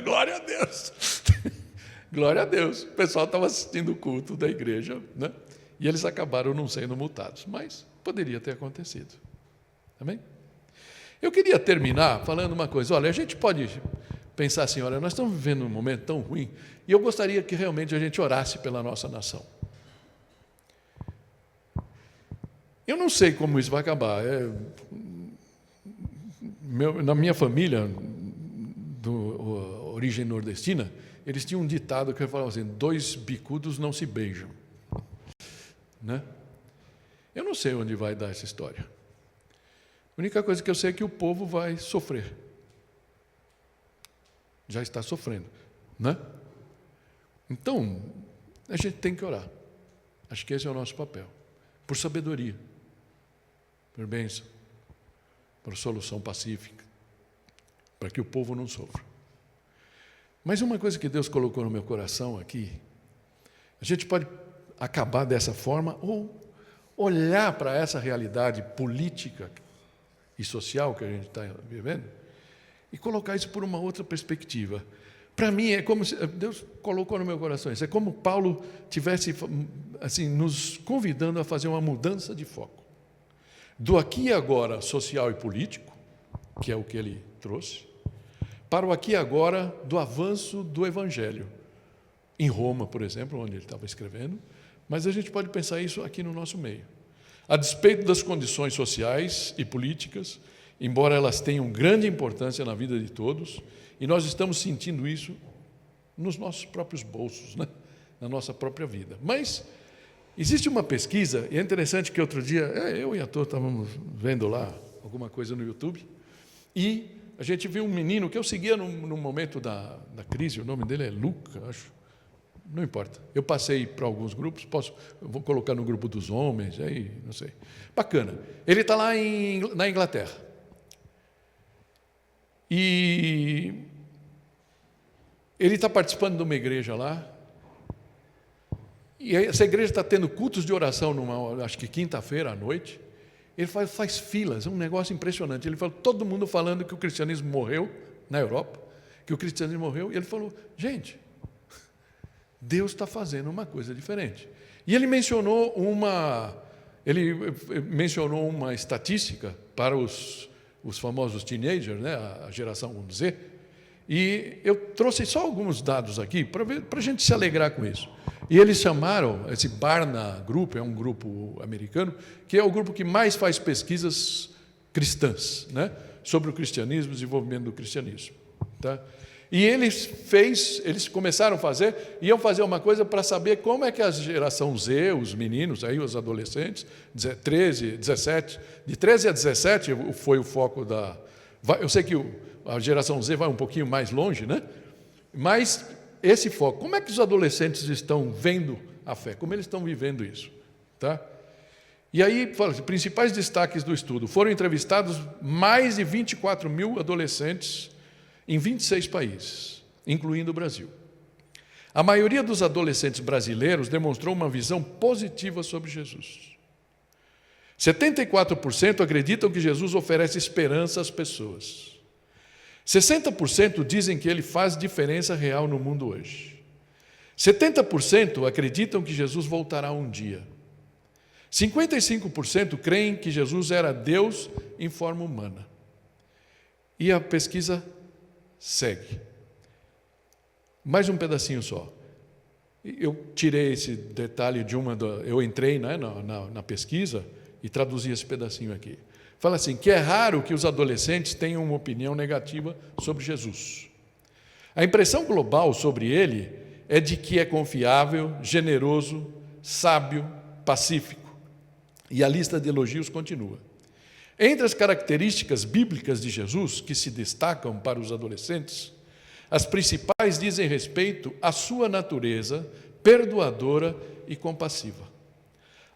Glória a Deus! Glória a Deus! O pessoal estava assistindo o culto da igreja, né? E eles acabaram não sendo multados, mas poderia ter acontecido. Amém? Eu queria terminar falando uma coisa. Olha, a gente pode pensar assim, olha, nós estamos vivendo um momento tão ruim, e eu gostaria que realmente a gente orasse pela nossa nação. Eu não sei como isso vai acabar. Na minha família, origem nordestina, eles tinham um ditado que falava assim, 2 bicudos não se beijam. Né? Eu não sei onde vai dar essa história. A única coisa que eu sei é que o povo vai sofrer. Já está sofrendo. Né? Então, a gente tem que orar. Acho que esse é o nosso papel. Por sabedoria. Por bênção, por solução pacífica, para que o povo não sofra. Mas uma coisa que Deus colocou no meu coração aqui, a gente pode acabar dessa forma ou olhar para essa realidade política e social que a gente está vivendo e colocar isso por uma outra perspectiva. Para mim, é como se Deus colocou no meu coração isso, é como Paulo tivesse assim, nos convidando a fazer uma mudança de foco. Do aqui e agora social e político, que é o que ele trouxe, para o aqui e agora do avanço do Evangelho. Em Roma, por exemplo, onde ele estava escrevendo, mas a gente pode pensar isso aqui no nosso meio. A despeito das condições sociais e políticas, embora elas tenham grande importância na vida de todos, e nós estamos sentindo isso nos nossos próprios bolsos, né? Na nossa própria vida. Mas existe uma pesquisa, e é interessante que outro dia, eu e a Tô estávamos vendo lá alguma coisa no YouTube, e a gente viu um menino que eu seguia no momento da crise, o nome dele é Luca, acho, não importa. Eu passei para alguns grupos, vou colocar no grupo dos homens, aí não sei. Bacana. Ele está lá na Inglaterra. E ele está participando de uma igreja lá, e essa igreja está tendo cultos de oração, acho que quinta-feira à noite. Ele faz filas, é um negócio impressionante. Ele falou, todo mundo falando que o cristianismo morreu na Europa, que o cristianismo morreu, e ele falou, gente, Deus está fazendo uma coisa diferente. E ele mencionou uma estatística para os famosos teenagers, né, a geração Z, e eu trouxe só alguns dados aqui para a gente se alegrar com isso. E eles chamaram, esse Barna Group, é um grupo americano, que é o grupo que mais faz pesquisas cristãs, né, sobre o cristianismo, o desenvolvimento do cristianismo. Tá? E eles começaram a fazer, iam fazer uma coisa para saber como é que a geração Z, os meninos, aí, os adolescentes, 13, 17, de 13 a 17 foi o foco da... Eu sei que a geração Z vai um pouquinho mais longe, né? Mas esse foco, como é que os adolescentes estão vendo a fé? Como eles estão vivendo isso? Tá? E aí, fala assim, principais destaques do estudo. Foram entrevistados mais de 24 mil adolescentes em 26 países, incluindo o Brasil. A maioria dos adolescentes brasileiros demonstrou uma visão positiva sobre Jesus. 74% acreditam que Jesus oferece esperança às pessoas. 60% dizem que ele faz diferença real no mundo hoje. 70% acreditam que Jesus voltará um dia. 55% creem que Jesus era Deus em forma humana. E a pesquisa segue. Mais um pedacinho só. Eu tirei esse detalhe de eu entrei, né, na pesquisa e traduzi esse pedacinho aqui. Fala assim, que é raro que os adolescentes tenham uma opinião negativa sobre Jesus. A impressão global sobre ele é de que é confiável, generoso, sábio, pacífico. E a lista de elogios continua. Entre as características bíblicas de Jesus que se destacam para os adolescentes, as principais dizem respeito à sua natureza perdoadora e compassiva,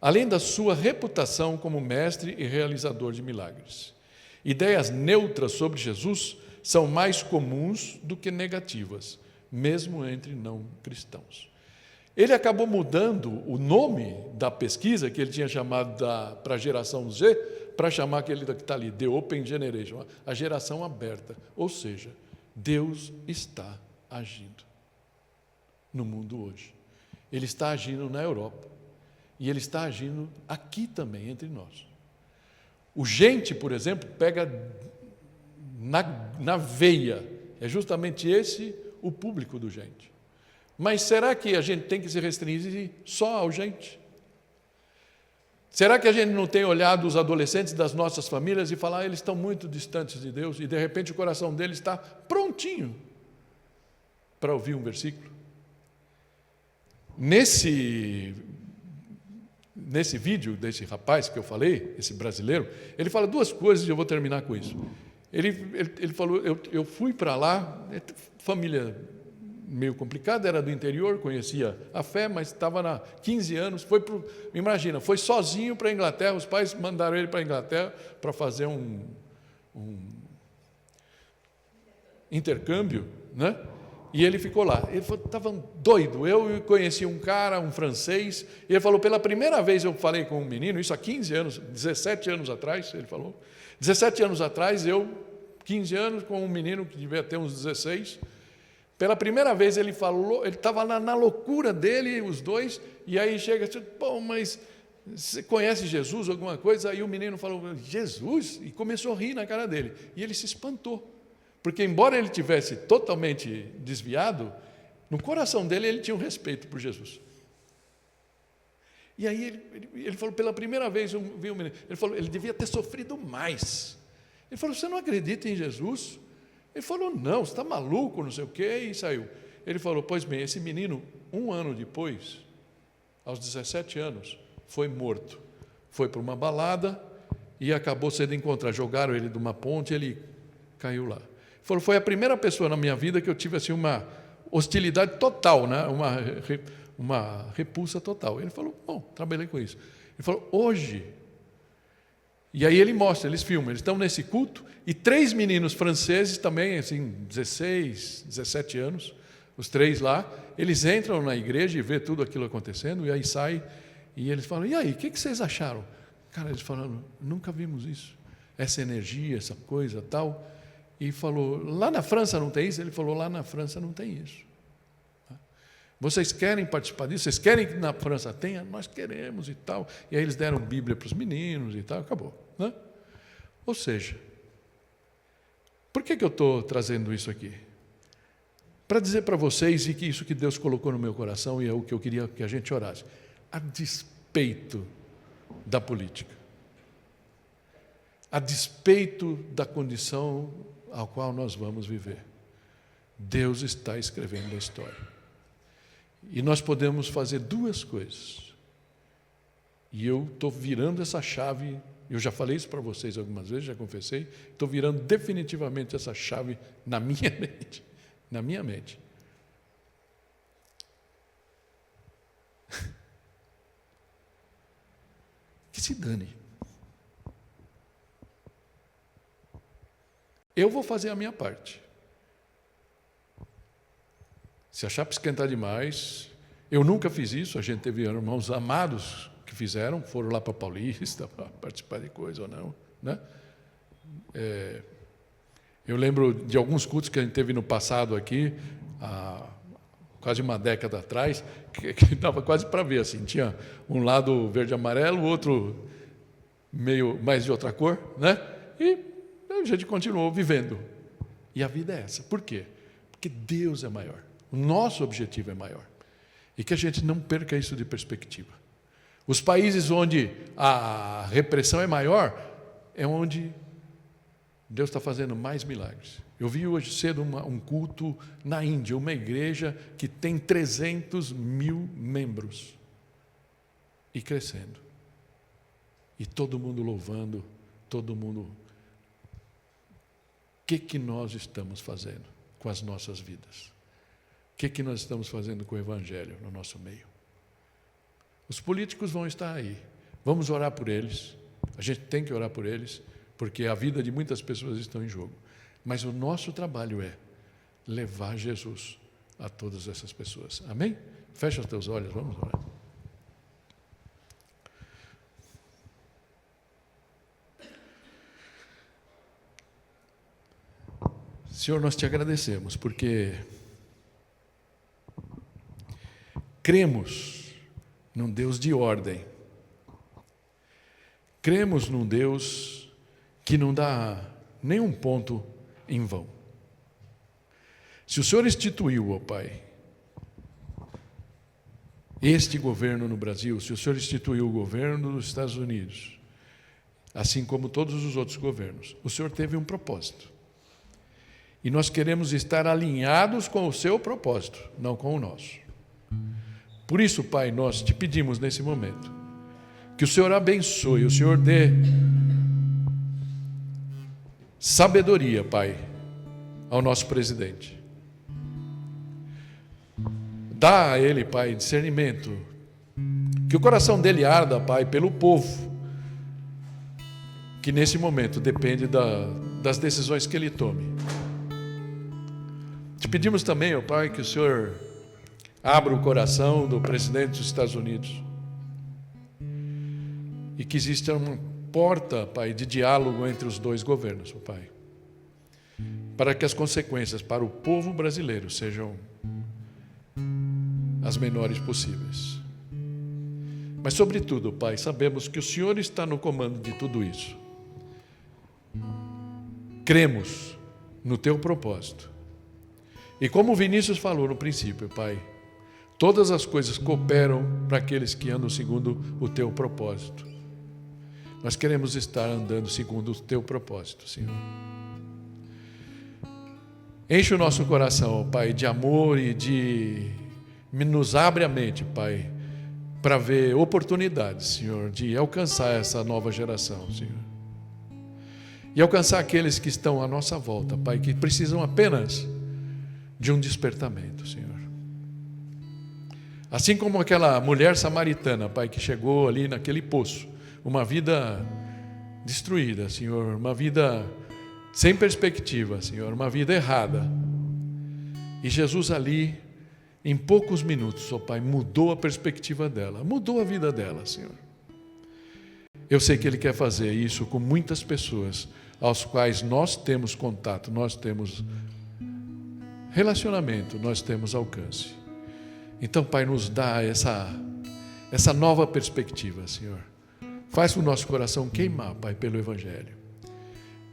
além da sua reputação como mestre e realizador de milagres. Ideias neutras sobre Jesus são mais comuns do que negativas, mesmo entre não cristãos. Ele acabou mudando o nome da pesquisa, que ele tinha chamado para a geração Z, para chamar aquele que está ali, The Open Generation, a geração aberta. Ou seja, Deus está agindo no mundo hoje. Ele está agindo na Europa. E ele está agindo aqui também, entre nós. O Gente, por exemplo, pega na veia. É justamente esse o público do Gente. Mas será que a gente tem que se restringir só ao Gente? Será que a gente não tem olhado os adolescentes das nossas famílias e falar, eles estão muito distantes de Deus e de repente o coração deles está prontinho para ouvir um versículo? Nesse vídeo desse rapaz que eu falei, esse brasileiro, ele fala duas coisas e eu vou terminar com isso. Ele falou, eu fui para lá, família meio complicada, era do interior, conhecia a fé, mas estava há 15 anos, imagina, foi sozinho para a Inglaterra, os pais mandaram ele para a Inglaterra para fazer um intercâmbio, né? E ele ficou lá. Ele falou, estava doido. Eu conheci um cara, um francês, e ele falou, pela primeira vez eu falei com um menino, isso há 15 anos, 17 anos atrás, ele falou, 17 anos atrás, 15 anos, com um menino que devia ter uns 16, pela primeira vez ele falou, ele estava na loucura dele, os dois, e aí chega assim, pô, mas você conhece Jesus, alguma coisa? Aí o menino falou, Jesus? E começou a rir na cara dele, e ele se espantou. Porque, embora ele tivesse totalmente desviado, no coração dele ele tinha um respeito por Jesus. E aí ele falou, pela primeira vez eu vi um menino, ele falou, ele devia ter sofrido mais. Ele falou, você não acredita em Jesus? Ele falou, não, você está maluco, não sei o quê, e saiu. Ele falou, pois bem, esse menino, 1 ano depois, aos 17 anos, foi morto. Foi para uma balada e acabou sendo encontrado. Jogaram ele de uma ponte e ele caiu lá. Ele falou, foi a primeira pessoa na minha vida que eu tive assim, uma hostilidade total, né? uma repulsa total. Ele falou, bom, trabalhei com isso. Ele falou, hoje... E aí ele mostra, eles filmam, eles estão nesse culto, e 3 meninos franceses também, assim, 16, 17 anos, os 3 lá, eles entram na igreja e vê tudo aquilo acontecendo, e aí saem, e eles falam, e aí, o que vocês acharam? Cara, eles falaram, nunca vimos isso, essa energia, essa coisa, tal, e falou, lá na França não tem isso? Ele falou, lá na França não tem isso. Vocês querem participar disso? Vocês querem que na França tenha? Nós queremos e tal. E aí eles deram Bíblia para os meninos e tal, acabou. Né? Ou seja, por que eu estou trazendo isso aqui? Para dizer para vocês, e que isso que Deus colocou no meu coração, e é o que eu queria que a gente orasse, a despeito da política, a despeito da condição a qual nós vamos viver, Deus está escrevendo a história. E nós podemos fazer duas coisas. E eu estou virando essa chave, eu já falei isso para vocês algumas vezes, já confessei, estou virando definitivamente essa chave na minha mente. Na minha mente. Que se dane. Eu vou fazer a minha parte. Se a chapa esquentar demais, eu nunca fiz isso, a gente teve irmãos amados que fizeram, foram lá para Paulista para participar de coisa ou não, né? Eu lembro de alguns cultos que a gente teve no passado aqui, há quase uma década atrás, que dava quase para ver, assim, tinha um lado verde e amarelo, o outro meio mais de outra cor, né? E a gente continuou vivendo. E a vida é essa. Por quê? Porque Deus é maior. O nosso objetivo é maior. E que a gente não perca isso de perspectiva. Os países onde a repressão é maior, é onde Deus está fazendo mais milagres. Eu vi hoje cedo um culto na Índia, uma igreja que tem 300 mil membros. E crescendo. E todo mundo louvando, todo mundo... O que nós estamos fazendo com as nossas vidas? O que nós estamos fazendo com o Evangelho no nosso meio? Os políticos vão estar aí. Vamos orar por eles. A gente tem que orar por eles, porque a vida de muitas pessoas está em jogo. Mas o nosso trabalho é levar Jesus a todas essas pessoas. Amém? Fecha os teus olhos, vamos orar. Senhor, nós te agradecemos, porque cremos num Deus de ordem. Cremos num Deus que não dá nenhum ponto em vão. Se o Senhor instituiu, ó Pai, este governo no Brasil, se o Senhor instituiu o governo dos Estados Unidos, assim como todos os outros governos, o Senhor teve um propósito. E nós queremos estar alinhados com o seu propósito, não com o nosso. Por isso, Pai, nós te pedimos nesse momento, que o Senhor abençoe, o Senhor dê sabedoria, Pai, ao nosso presidente. Dá a ele, Pai, discernimento, que o coração dele arda, Pai, pelo povo, que nesse momento depende das decisões que ele tome. Te pedimos também, ó Pai, que o Senhor abra o coração do presidente dos Estados Unidos e que exista uma porta, Pai, de diálogo entre os dois governos, ó Pai, para que as consequências para o povo brasileiro sejam as menores possíveis. Mas, sobretudo, Pai, sabemos que o Senhor está no comando de tudo isso. Cremos no Teu propósito. E como o Vinícius falou no princípio, Pai, todas as coisas cooperam para aqueles que andam segundo o Teu propósito. Nós queremos estar andando segundo o Teu propósito, Senhor. Enche o nosso coração, Pai, de amor e nos abre a mente, Pai, para ver oportunidades, Senhor, de alcançar essa nova geração, Senhor. E alcançar aqueles que estão à nossa volta, Pai, que precisam apenas de um despertamento, Senhor. Assim como aquela mulher samaritana, Pai, que chegou ali naquele poço, uma vida destruída, Senhor, uma vida sem perspectiva, Senhor, uma vida errada. E Jesus ali, em poucos minutos, ó Pai, mudou a perspectiva dela, mudou a vida dela, Senhor. Eu sei que Ele quer fazer isso com muitas pessoas aos quais nós temos contato, nós temos relacionamento, nós temos alcance. Então, Pai, nos dá essa nova perspectiva, Senhor. Faz o nosso coração queimar, Pai, pelo Evangelho.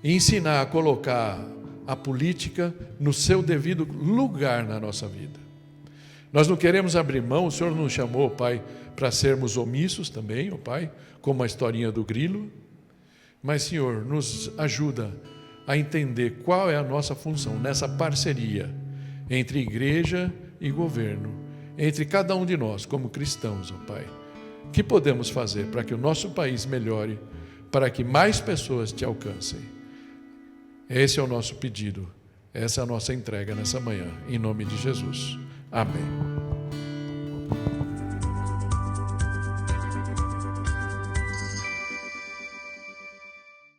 E ensinar a colocar a política no seu devido lugar na nossa vida. Nós não queremos abrir mão, o Senhor nos chamou, Pai, para sermos omissos também, ó Pai, como a historinha do grilo. Mas, Senhor, nos ajuda a entender qual é a nossa função nessa parceria entre igreja e governo, entre cada um de nós como cristãos, ó Pai. O que podemos fazer para que o nosso país melhore, para que mais pessoas te alcancem? Esse é o nosso pedido, essa é a nossa entrega nessa manhã, em nome de Jesus. Amém.